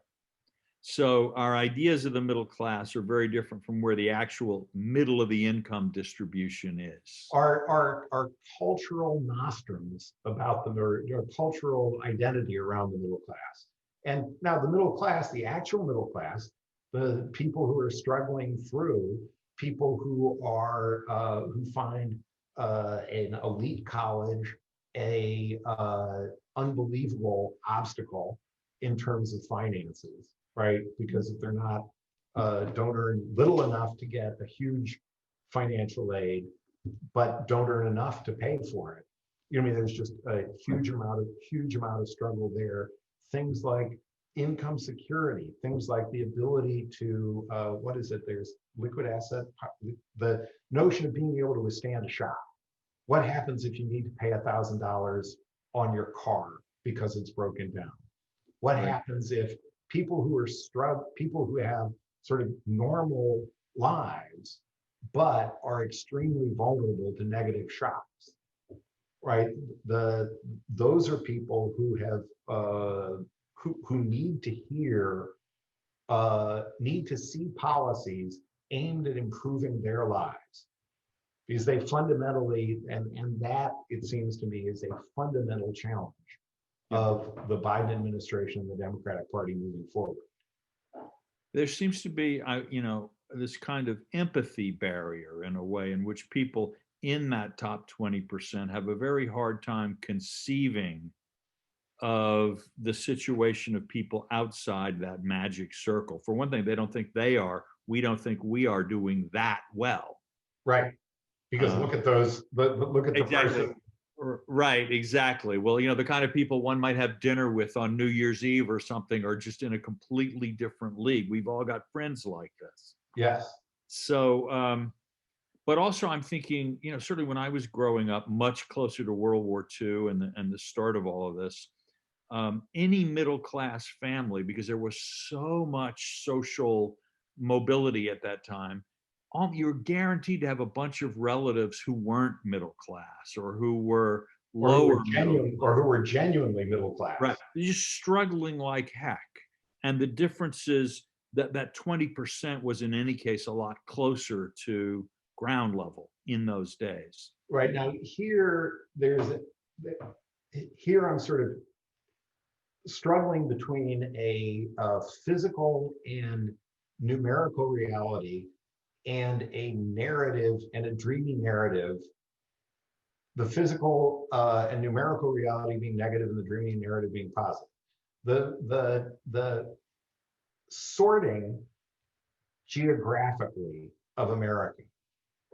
So our ideas of the middle class are very different from where the actual middle of the income distribution is. Our cultural nostrums about our cultural identity around the middle class. And now the middle class, the actual middle class, the people who are struggling through, people who are who find an elite college a unbelievable obstacle in terms of finances, right? Because if they're not don't earn little enough to get a huge financial aid, but don't earn enough to pay for it. You know, I mean, there's just a huge amount of struggle there. Things like income security, things like the ability to, there's liquid asset, the notion of being able to withstand a shock. What happens if you need to pay $1,000 on your car because it's broken down? What happens if people who have sort of normal lives, but are extremely vulnerable to negative shocks, right? Those are people who have who need to need to see policies aimed at improving their lives, because they fundamentally, and that, it seems to me, is a fundamental challenge of the Biden administration and the Democratic Party moving forward. There seems to be, this kind of empathy barrier in a way in which people in that top 20% have a very hard time conceiving of the situation of people outside that magic circle. For one thing, they don't think they are. We don't think we are doing that well. Right. Because look at those, look at the exactly. person. Right, exactly. Well, the kind of people one might have dinner with on New Year's Eve or something are just in a completely different league. We've all got friends like this. Yes. So, but also I'm thinking, certainly when I was growing up, much closer to World War II and the start of all of this, any middle class family, because there was so much social mobility at that time, you're guaranteed to have a bunch of relatives who weren't middle class or who were lower or who were genuinely middle class. Right. They're just struggling like heck. And the difference is that 20% was in any case a lot closer to ground level in those days. Right. Now here I'm sort of struggling between a physical and numerical reality and a narrative and a dreamy narrative, the physical and numerical reality being negative and the dreamy narrative being positive. The sorting geographically of America,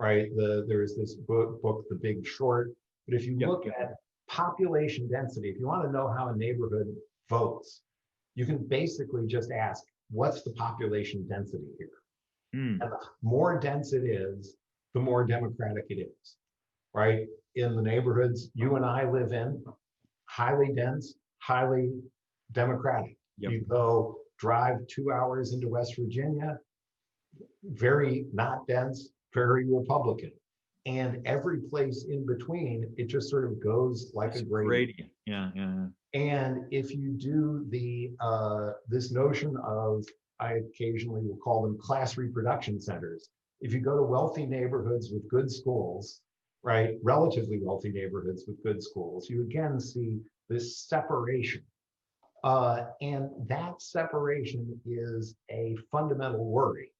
right? There's this book, The Big Short, but if you look at population density, if you want to know how a neighborhood votes, you can basically just ask, what's the population density here? And the more dense it is, the more democratic it is, right? In the neighborhoods you and I live in, highly dense, highly democratic. You go drive 2 hours into West Virginia, very not dense, very Republican. and every place in between, it just sort of goes like It's a gradient. Yeah, yeah. And if you do the this notion of, I occasionally will call them class reproduction centers. If you go to wealthy neighborhoods with good schools, right, relatively wealthy neighborhoods with good schools, you again see this separation. And that separation is a fundamental worry,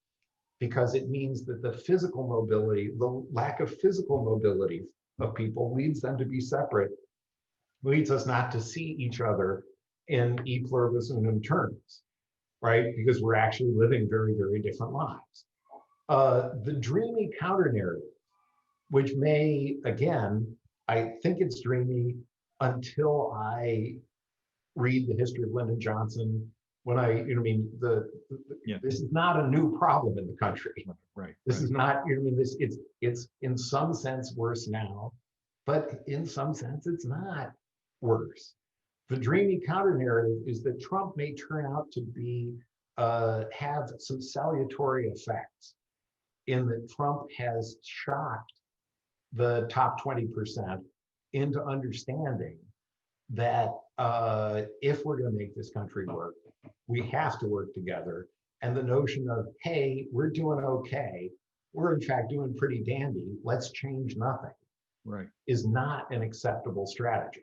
because it means that the physical mobility, the lack of physical mobility of people leads them to be separate, leads us not to see each other in e pluribus unum terms, right? Because we're actually living very, very different lives. The dreamy counter narrative, which may, again, I think it's dreamy until I read the history of Lyndon Johnson. When I, you know, I mean, this is not a new problem in the country. Right. This is not, you know, I mean, this it's in some sense worse now, but in some sense it's not worse. The dreamy counter narrative is that Trump may turn out to be have some salutary effects, in that Trump has shocked the top 20% into understanding that if we're going to make this country work, we have to work together. And the notion of, hey, we're doing okay, we're in fact doing pretty dandy, let's change nothing, Right. is not an acceptable strategy.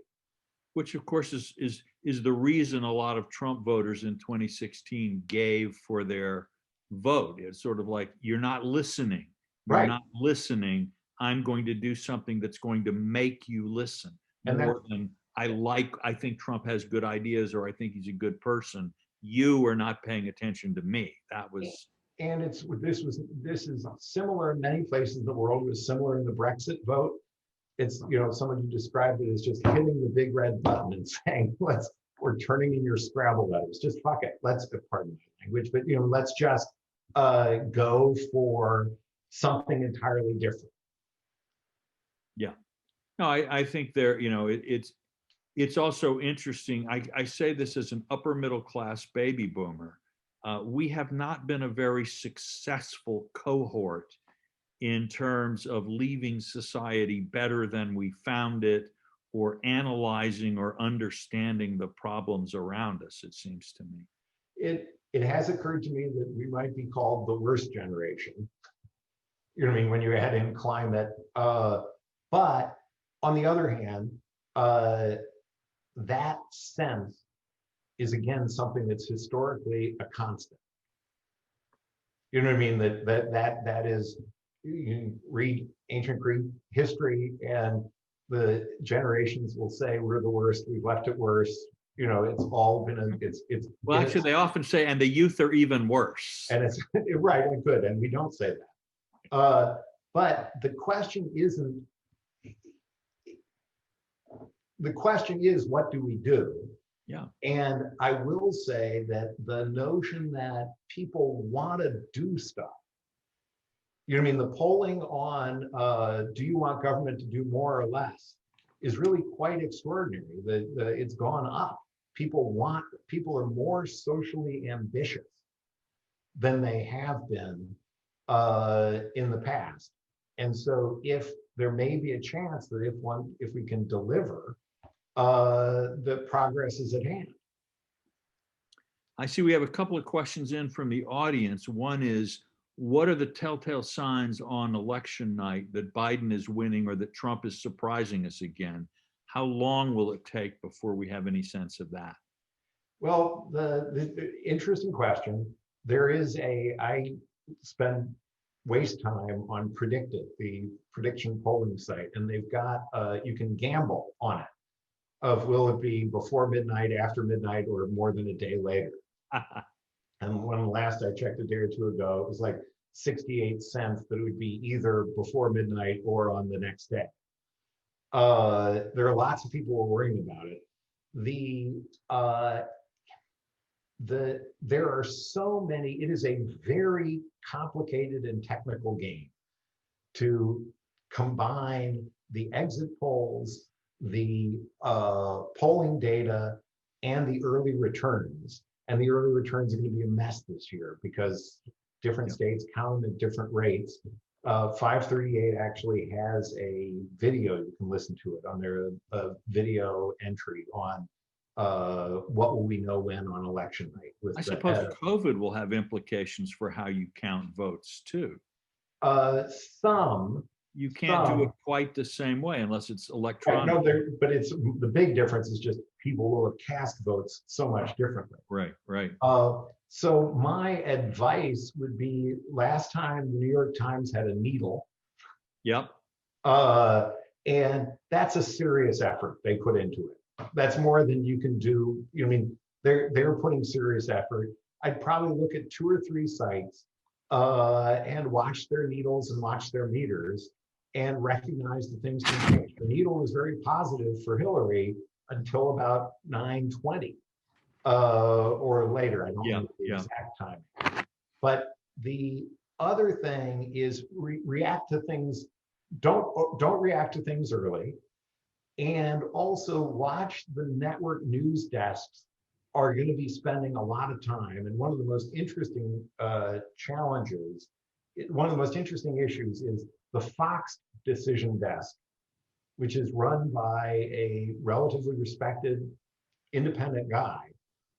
Which of course is the reason a lot of Trump voters in 2016 gave for their vote. It's sort of like, you're not listening. You're Right. not listening. I'm going to do something that's going to make you listen And more than I think Trump has good ideas, or I think he's a good person. You are not paying attention to me. That was. And this is similar in many places in the world. It was similar in the Brexit vote. It's, you know, someone who described it as just hitting the big red button and saying, we're turning in your Scrabble letters. Just fuck it. Let's, pardon my language, but, you know, let's just go for something entirely different. Yeah. No, I think there, you know, it's also interesting. I say this as an upper middle class baby boomer. We have not been a very successful cohort in terms of leaving society better than we found it, or analyzing or understanding the problems around us, it seems to me. It has occurred to me that we might be called the worst generation. You know what I mean? When you add in climate. But on the other hand, that sense is again something that's historically a constant. You know what I mean? That is, you read ancient Greek history and the generations will say we're the worst, we've left it worse. You know, it's all been it's well, actually they often say, and the youth are even worse. And it's right and good, and we don't say that. But the question isn't. The question is, what do we do? Yeah. And I will say that the notion that people want to do stuff, you know what I mean? The polling on do you want government to do more or less is really quite extraordinary. It's gone up. People are more socially ambitious than they have been in the past. And so if there may be a chance that if we can deliver, the progress is at hand. I see we have a couple of questions in from the audience. One is, what are the telltale signs on election night that Biden is winning or that Trump is surprising us again? How long will it take before we have any sense of that? Well, the interesting question. I waste time on Predicted, the prediction polling site, and they've got, you can gamble on it, of will it be before midnight, after midnight, or more than a day later. And when last I checked a day or two ago, it was like 68 cents that it would be either before midnight or on the next day. There are lots of people who are worrying about it. There are so many, it is a very complicated and technical game to combine the exit polls, the polling data, and the early returns. And the early returns are going to be a mess this year because different states count at different rates. 538 actually has a video, you can listen to it on their video entry on what will we know when on election night. With I suppose COVID will have implications for how you count votes too. Some. You can't do it quite the same way unless it's electronic. No, but it's the big difference is just people will have cast votes so much differently. Right, right. So my advice would be, last time the New York Times had a needle. Yep. And that's a serious effort they put into it. That's more than you can do. I mean, they're putting serious effort. I'd probably look at 2 or 3 sites and watch their needles and watch their meters and recognize the things can change. The needle was very positive for Hillary until about 9:20 or later. I don't know the exact time. But the other thing is react to things. Don't react to things early, and also watch the network news desks are going to be spending a lot of time. And one of the most interesting challenges, one of the most interesting issues is the Fox decision desk, which is run by a relatively respected independent guy.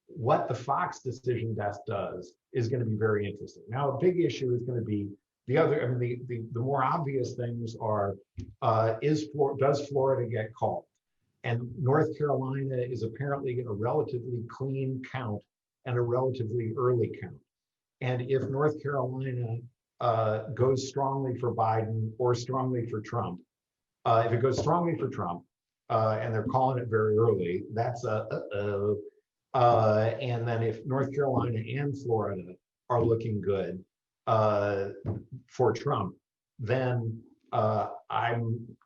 What the Fox decision desk does is going to be very interesting. Now, a big issue is going to be the other, I mean, the more obvious things are, does Florida get called? And North Carolina is apparently a relatively clean count and a relatively early count. And if North Carolina goes strongly for Biden or strongly for Trump, if it goes strongly for Trump and they're calling it very early, that's and then if North Carolina and Florida are looking good for Trump, then I'm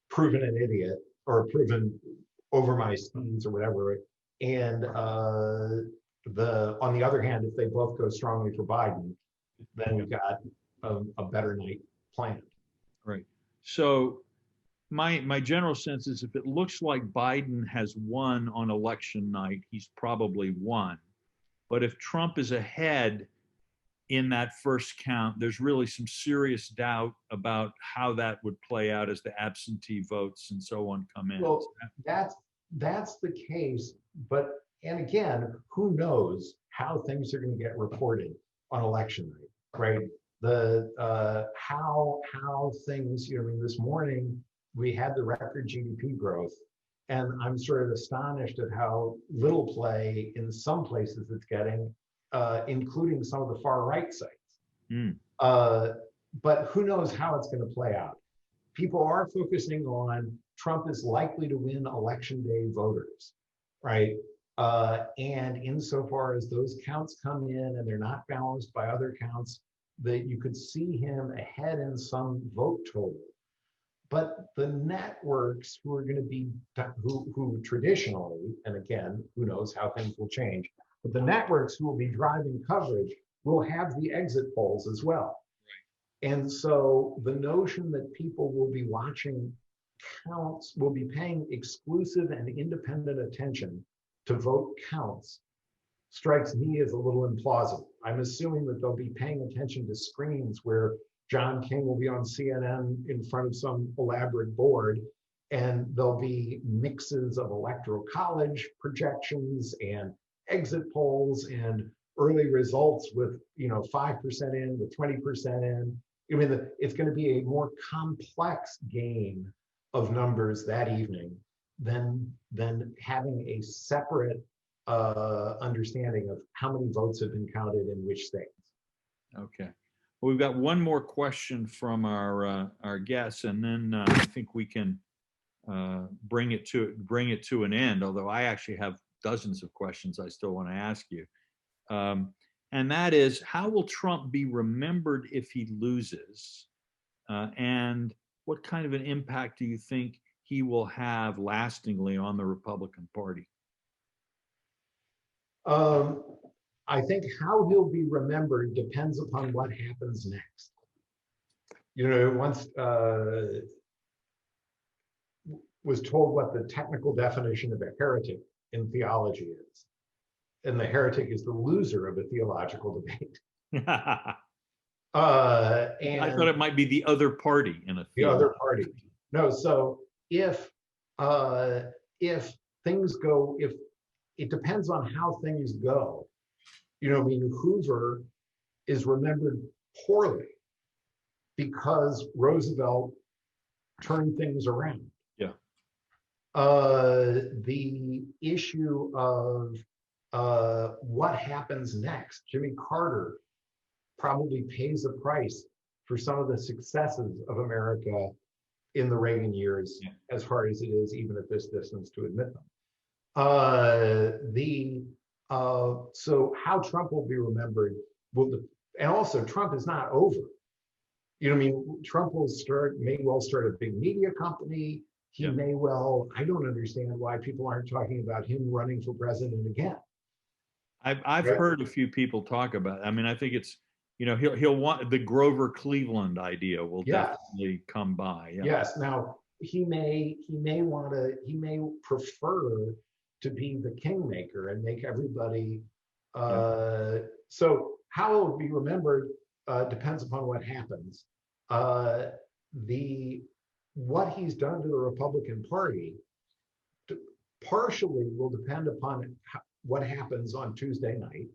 proven an idiot or proven over my skis or whatever. And on the other hand, if they both go strongly for Biden, then we've got a better night planned. Right. So my general sense is if it looks like Biden has won on election night, he's probably won. But if Trump is ahead in that first count, there's really some serious doubt about how that would play out as the absentee votes and so on come in. Well, that's the case, and again, who knows how things are going to get reported on election night, right? How things, I mean, this morning we had the record GDP growth, and I'm sort of astonished at how little play in some places it's getting, including some of the far right sites. But who knows how it's going to play out. People are focusing on Trump is likely to win election day voters, right? And insofar as those counts come in and they're not balanced by other counts, that you could see him ahead in some vote total. But the networks who are going to be, who traditionally, and again, who knows how things will change, but the networks who will be driving coverage will have the exit polls as well. Right. And so the notion that people will be watching counts, will be paying exclusive and independent attention to vote counts, strikes me as a little implausible. I'm assuming that they'll be paying attention to screens where John King will be on CNN in front of some elaborate board, and there'll be mixes of electoral college projections and exit polls and early results with 5% in, with 20% in. I mean, it's going to be a more complex game of numbers that evening than having a separate understanding of how many votes have been counted in which states. Okay. Well, we've got one more question from our guests, and then I think we can bring it to an end. Although I actually have dozens of questions I still want to ask you, and that is, how will Trump be remembered if he loses, and what kind of an impact do you think he will have lastingly on the Republican Party? I think how he'll be remembered depends upon what happens next. Once was told what the technical definition of a heretic in theology is. And the heretic is the loser of a theological debate. And I thought it might be the other party in a the theater. other party. No, so if things go, if it depends on how things go, you know, I mean, Hoover is remembered poorly because Roosevelt turned things around. Yeah. The issue of what happens next, Jimmy Carter probably pays a price for some of the successes of America in the Reagan years, Yeah. as hard as it is, even at this distance, to admit them. So how Trump will be remembered and also Trump is not over. You know, what I mean, Trump may well start a big media company. He Yeah. may well. I don't understand why people aren't talking about him running for president again. I've Right. heard a few people talk about it. I mean, I think it's, you know, he'll want the Grover Cleveland idea will Yes. definitely come by. Yeah. Yes. Now he may prefer to be the kingmaker and make everybody. So how it will be remembered depends upon what happens. What he's done to the Republican Party partially will depend upon what happens on Tuesday night,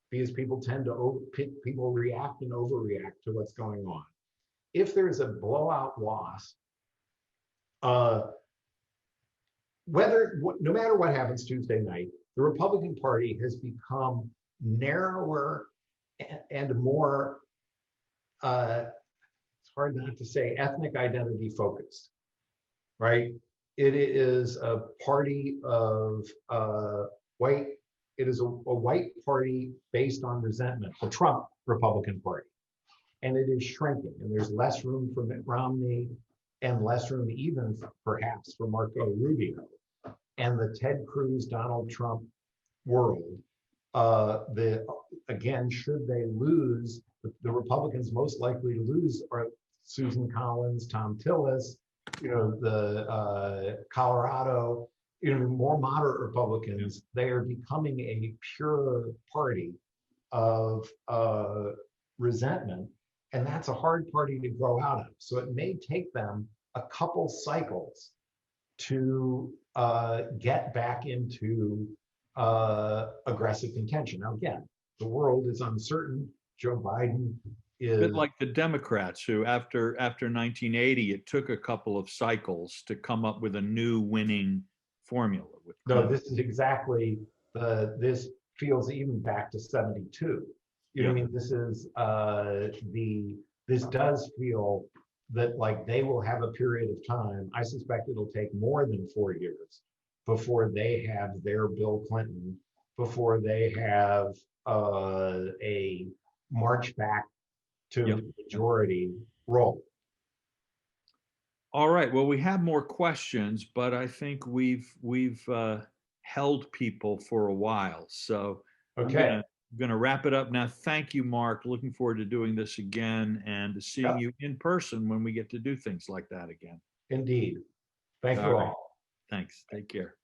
because people tend to people react and overreact to what's going on. If there's a blowout loss, no matter what happens Tuesday night, the Republican Party has become narrower and more, it's hard not to say, ethnic identity focused, right? It is a party of white, it is a white party based on resentment, the Trump Republican Party. And it is shrinking, and there's less room for Mitt Romney and less room even perhaps for Marco Rubio. And the Ted Cruz, Donald Trump world, again, should they lose, the Republicans most likely to lose are Susan Collins, Tom Tillis, you know, the Colorado, you know, more moderate Republicans. They are becoming a pure party of resentment, and that's a hard party to grow out of. So it may take them a couple cycles to get back into aggressive contention. Now, again, the world is uncertain. Joe Biden is A bit like the Democrats, who after 1980, it took a couple of cycles to come up with a new winning formula. No, this is exactly this feels even back to 72. You know what I mean? This is this does feel that like they will have a period of time. I suspect it'll take more than 4 years before they have their Bill Clinton, before they have a march back to majority role. All right. Well, we have more questions, but I think we've held people for a while. So okay, I'm gonna wrap it up now. Thank you, Mark. Looking forward to doing this again and to seeing you in person when we get to do things like that again. Indeed. Thank you all. Thanks. Take care.